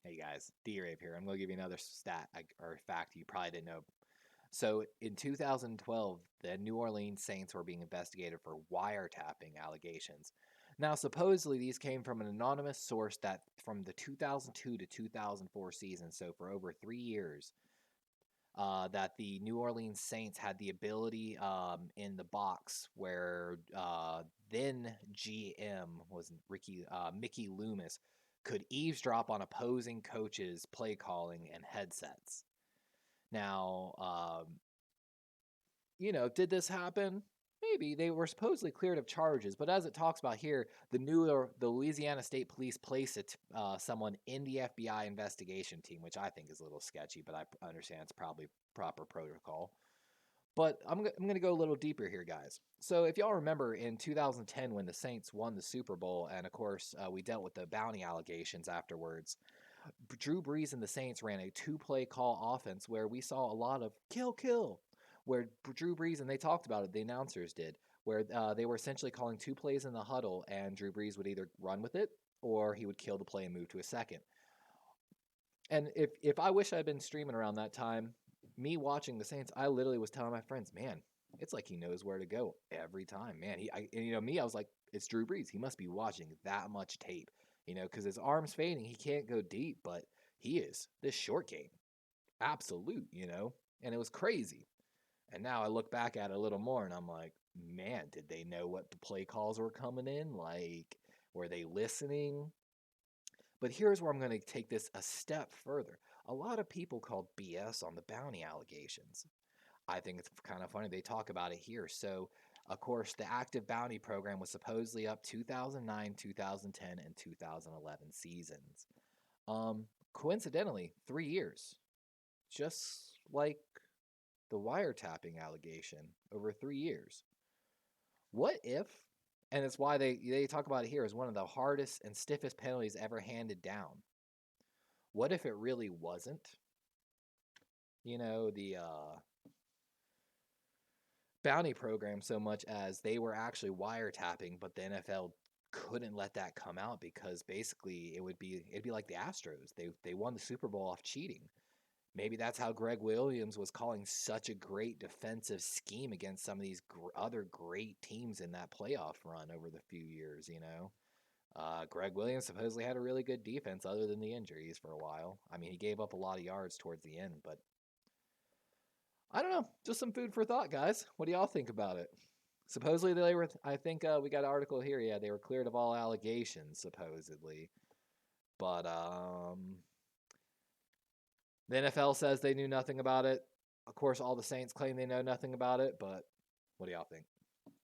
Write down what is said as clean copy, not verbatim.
Hey guys, D-Rave here. I'm going to give you another stat or fact you probably didn't know. So in 2012, the New Orleans Saints were being investigated for wiretapping allegations. Now, supposedly these came from an anonymous source that from the 2002 to 2004 season, so for over 3 years, that the New Orleans Saints had the ability in the box where then GM was Mickey Loomis could eavesdrop on opposing coaches' play calling and headsets. Now, did this happen? Maybe they were supposedly cleared of charges, but as it talks about here, the Louisiana State Police placed someone in the FBI investigation team, which I think is a little sketchy, but I understand it's probably proper protocol. But I'm going to go a little deeper here, guys. So if y'all remember in 2010 when the Saints won the Super Bowl, and of course we dealt with the bounty allegations afterwards, Drew Brees and the Saints ran a two-play call offense where we saw a lot of kill, where Drew Brees, and they talked about it, the announcers did, where they were essentially calling two plays in the huddle, and Drew Brees would either run with it or he would kill the play and move to a second. And if I wish I'd been streaming around that time, me watching the Saints, I literally was telling my friends, man, it's like he knows where to go every time, man. I was like, it's Drew Brees. He must be watching that much tape, because his arm's fading. He can't go deep, but he is this short game, absolute, and it was crazy. And now I look back at it a little more, and I'm like, man, did they know what the play calls were coming in? Like, were they listening? But here's where I'm going to take this a step further. A lot of people called BS on the bounty allegations. I think it's kind of funny they talk about it here. So, of course, the active bounty program was supposedly up 2009, 2010, and 2011 seasons. Coincidentally, 3 years, just like the wiretapping allegation over 3 years. What if, and it's why they talk about it here as one of the hardest and stiffest penalties ever handed down. What if it really wasn't, the bounty program so much as they were actually wiretapping, but the NFL couldn't let that come out because basically it'd be like the Astros. They won the Super Bowl off cheating. Maybe that's how Greg Williams was calling such a great defensive scheme against some of these other great teams in that playoff run over the few years, Greg Williams supposedly had a really good defense other than the injuries for a while. I mean, he gave up a lot of yards towards the end, but I don't know. Just some food for thought, guys. What do y'all think about it? Supposedly they were, I think we got an article here. Yeah, they were cleared of all allegations, supposedly. But the NFL says they knew nothing about it. Of course, all the Saints claim they know nothing about it, but what do y'all think?